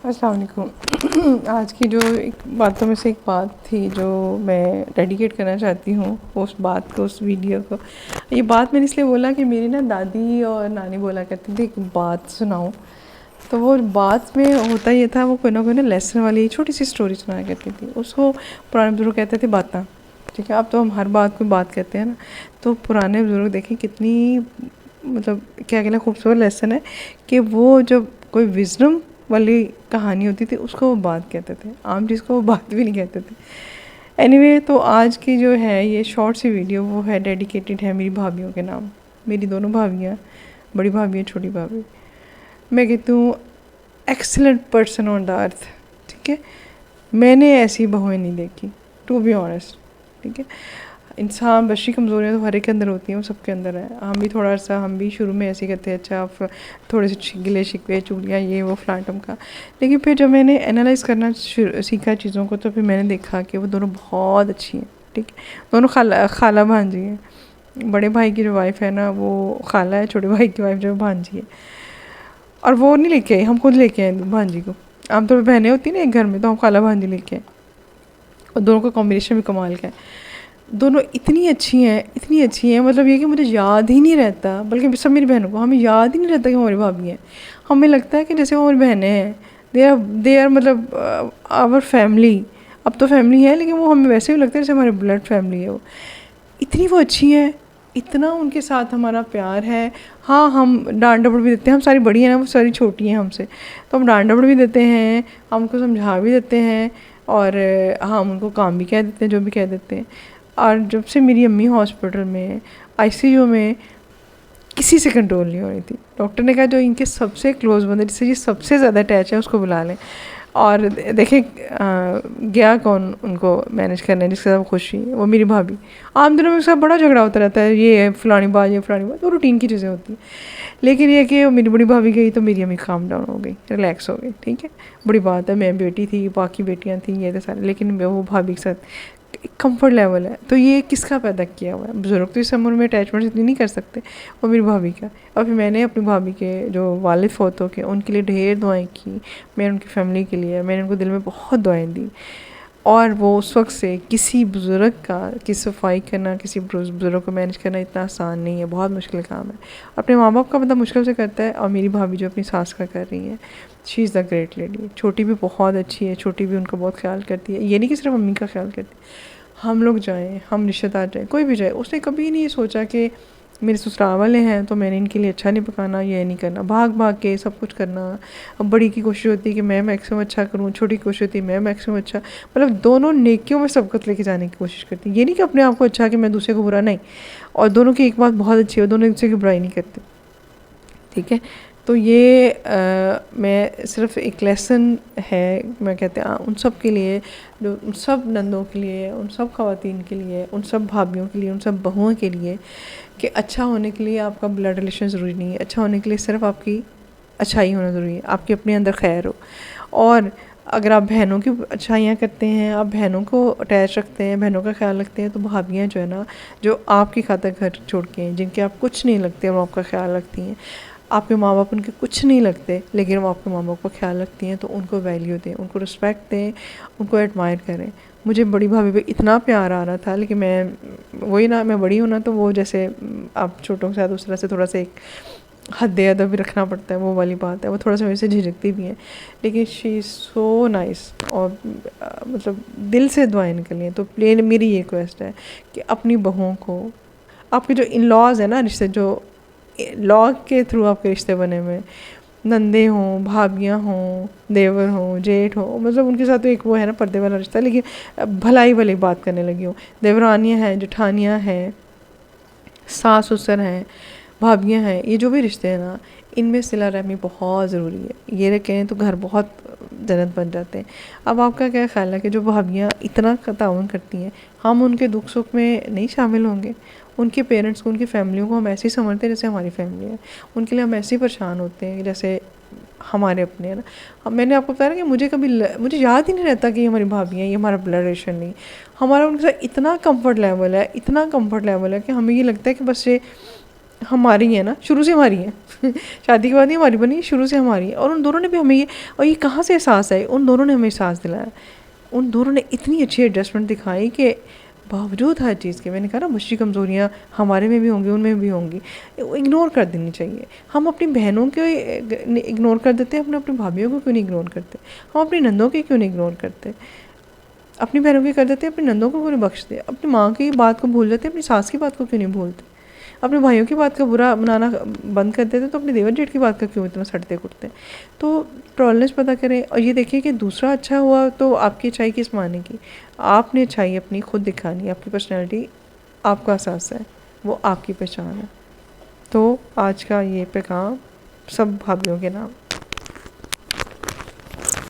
अस्सलाम वालेकुम। आज की जो एक बातों में से एक बात थी जो मैं डेडिकेट करना चाहती हूँ उस बात को, उस वीडियो को। ये बात मैंने इसलिए बोला कि मेरी ना दादी और नानी बोला करती थी एक बात सुनाओ। तो वो बात में होता ये था, वो कोई ना लेसन वाली छोटी सी स्टोरी सुनाया करती थी। उसको पुराने बुजुर्ग कहते थे बातें। ठीक है, अब तो हम हर बात को बात कहते हैं ना। तो पुराने बुजुर्ग देखें कितनी मतलब क्या कहना खूबसूरत लेसन है कि वो जब कोई विजडम वाली कहानी होती थी उसको वो बात कहते थे, आम चीज़ को वो बात भी नहीं कहते थे। एनीवे तो आज की जो है ये शॉर्ट सी वीडियो वो है डेडिकेटेड है मेरी भाभीियों के नाम। मेरी दोनों भाभियाँ, बड़ी भाभी है छोटी भाभी। मैं कहती हूँ excellent person on the earth. ठीक है, मैंने ऐसी बहुएं नहीं देखी टू बी ऑनेस्ट। ठीक है, इंसान बशी कमज़ोरियाँ तो हर एक के अंदर होती हैं, वो सबके अंदर है। हम भी शुरू में ऐसे कहते हैं अच्छा आप थोड़े से गिले शिकवे चुगलियाँ ये वो फ्लाटम का। लेकिन फिर जब मैंने एनालाइज करना सीखा चीज़ों को तो फिर मैंने देखा कि वो दोनों बहुत अच्छी हैं। ठीक है, दोनों खाला भांजी हैं। बड़े भाई की जो वाइफ है ना वो खाला है, छोटे भाई की वाइफ जो भांजी है। और वो नहीं लेके आई, हम खुद लेके आए भांजी को। आमतौर पर बहनें होती हैं ना एक घर में, तो हम खाला भांजी लेके आए। और दोनों का कॉम्बिनेशन भी कमाल का है। दोनों इतनी अच्छी हैं मतलब ये कि मुझे याद ही नहीं रहता, बल्कि सब मेरी बहनों को हमें याद ही नहीं रहता कि हमारी भाभी हैं। हमें लगता है कि जैसे वो हमारी बहनें हैं, दे आर मतलब आवर फैमिली। अब तो फैमिली है लेकिन वो हमें वैसे भी लगता है जैसे हमारे ब्लड फैमिली है। वो इतनी वो अच्छी हैं, इतना उनके साथ हमारा प्यार है। हाँ, हम डांट डपट भी देते हैं, हम सारी बड़ी हैं ना, वो सारी छोटी हैं हमसे, तो हम डांट डपट भी देते हैं, हम उनको समझा भी देते हैं, और हाँ हम उनको काम भी कह देते हैं जो भी कह देते हैं। और जब से मेरी अम्मी हॉस्पिटल में आईसीयू में किसी से कंट्रोल नहीं हो रही थी, डॉक्टर ने कहा जो इनके सबसे क्लोज़ बंदे जिससे ये सबसे ज़्यादा अटैच है उसको बुला लें। और देखें गया कौन उनको मैनेज करने जिसके साथ वो खुश हुई, वो मेरी भाभी। आम दिनों में उसका बड़ा झगड़ा होता रहता है, ये फलानी बात ये फलानी बात, वो रूटीन की चीज़ें होती हैं। लेकिन ये कि मेरी बड़ी भाभी गई तो मेरी अम्मी काम डाउन हो गई, रिलैक्स हो गई। ठीक है, बड़ी बात है, मैं बेटी थी, बाकी बेटियाँ थी, ये थे सारे, लेकिन वो भाभी के साथ कंफर्ट लेवल है। तो ये किसका पैदा किया हुआ है? बुजुर्ग तो इस उम्र में अटैचमेंट इतनी नहीं कर सकते, वो मेरी भाभी का। और फिर मैंने अपनी भाभी के जो वालिद फौत हो के उनके लिए ढेर दुआएं की, मैंने उनकी फैमिली के लिए, मैंने उनको दिल में बहुत दुआएं दी। और वो उस वक्त से किसी बुज़ुर्ग की सफाई करना, किसी बुज़ुर्ग को मैनेज करना इतना आसान नहीं है, बहुत मुश्किल काम है। अपने माँ बाप का बंदा मुश्किल से करता है, और मेरी भाभी जो अपनी सास का कर रही है, she is the great lady. छोटी भी बहुत अच्छी है, छोटी भी उनका बहुत ख्याल करती है। ये नहीं कि सिर्फ मम्मी का ख्याल करती है, हम लोग जाएँ, हम रिश्तेदार जाएँ, कोई भी जाए, उसने कभी नहीं सोचा कि मेरे ससुराल वाले हैं तो मैंने इनके लिए अच्छा नहीं पकाना, ये नहीं करना, भाग भाग के सब कुछ करना। अब बड़ी की कोशिश होती है कि मैं मैक्सिमम अच्छा करूँ, छोटी की कोशिश होती है मैं मैक्सिमम अच्छा, मतलब दोनों नेकियों में सबकत लेके जाने की कोशिश करती है। ये नहीं कि अपने आप को अच्छा कि मैं दूसरे को बुरा, नहीं। और दोनों की एक बात बहुत अच्छी है, दोनों एक दूसरे की बुराई नहीं करते। ठीक है, तो ये मैं सिर्फ एक लेसन है, मैं कहते हैं उन सब के लिए, जो उन सब नंदों के लिए, उन सब ख़वातीन के लिए, उन सब भाभीयों के लिए, उन सब बहुओं के लिए, कि अच्छा होने के लिए आपका ब्लड रिलेशन ज़रूरी नहीं है। अच्छा होने के लिए सिर्फ आपकी अच्छाई होना ज़रूरी है, आपके अपने अंदर खैर हो। और अगर आप बहनों की अच्छाइयाँ करते हैं, आप बहनों को अटैच रखते हैं, बहनों का ख्याल रखते हैं, तो भाभियाँ जो है ना, जो आपकी खातिर घर छोड़ के हैं, जिनके आप कुछ नहीं लगते और वो आपका ख्याल रखती हैं, आपके माँ बाप उनके कुछ नहीं लगते लेकिन वो आपके माँ बाप का ख्याल रखती हैं, तो उनको वैल्यू दें, उनको रिस्पेक्ट दें, उनको एडमायर करें। मुझे बड़ी भाभी पे इतना प्यार आ रहा था, लेकिन मैं वही ना, मैं बड़ी हूँ ना, तो वो जैसे आप छोटों के साथ उस तरह से थोड़ा सा एक हद अदब भी रखना पड़ता है, वो वाली बात है। वो थोड़ा सा मेरे से झिझकती भी हैं, लेकिन शी इज़ सो नाइस। और मतलब दिल से दुआएं निकली हैं। तो प्लेन मेरी ये रिक्वेस्ट है कि अपनी बहुओं को, आपके जो इन लॉज है ना, रिश्ते जो लॉ के थ्रू आपके रिश्ते बने हुए, नंदे हों, भाभियाँ हों, देवर हों, जेठ हो, मतलब उनके साथ तो एक वो है ना पर्दे वाला रिश्ता, लेकिन भलाई वाली बात करने लगी हूँ। देवरानियाँ हैं, जेठानियाँ हैं, सास ससुर हैं, भाभियाँ हैं, ये जो भी रिश्ते हैं ना, इनमें सिला रहमी बहुत ज़रूरी है। ये रखें तो घर बहुत जन्नत बन जाते हैं। अब आपका क्या ख्याल है कि जो भाभियाँ इतना ताउन करती हैं, हम उनके दुख सुख में नहीं शामिल होंगे? उनके पेरेंट्स को, उनकी फैमिलियों को हम ऐसे ही समझते हैं जैसे हमारी फैमिली है, उनके लिए हम ऐसे ही परेशान होते हैं जैसे हमारे अपने है ना। मैंने आपको बताया ना कि मुझे याद ही नहीं रहता कि ये हमारी भाभी हैं, ये हमारा ब्लड रिलेशन नहीं। हमारा उनके साथ इतना कंफर्ट लेवल है, इतना कंफर्ट लेवल है कि हमें ये लगता है कि बस ये हमारी है ना, शुरू से हमारी है शादी के बाद नहीं हमारी बनी, शुरू से हमारी है। और उन दोनों ने भी हमें और ये कहाँ से एहसास है, उन दोनों ने हमें एहसास दिलाया। उन दोनों ने इतनी अच्छी एडजस्टमेंट दिखाई कि बावजूद हर चीज़ के, मैंने कहा ना मुझी कमज़ोरियाँ हमारे में भी होंगी, उनमें भी होंगी, इग्नोर कर देनी चाहिए। हम अपनी बहनों को इग्नोर कर देते हैं, अपने अपनी भाभीयों को क्यों नहीं इग्नोर करते, हम अपनी नंदों के क्यों नहीं इग्नोर करते, अपनी बहनों की कर देते हैं, अपनी नंदों को क्यों नहीं बख्शते, अपनी माँ की बात को भूल जाते, अपनी सास की बात को क्यों नहीं भूलते, अपने भाइयों की बात का बुरा मनाना बंद कर देते, तो अपने देवर जेठ की बात का क्यों इतना सड़ते कुटते। तो टॉलरेंस पता करें और ये देखिए कि दूसरा अच्छा हुआ तो आपकी अच्छाई किस माने की, आपने अच्छाई अपनी खुद दिखानी, आपकी पर्सनैलिटी आपका एहसास है, वो आपकी पहचान है। तो आज का ये पैगाम सब भाभीयों के नाम।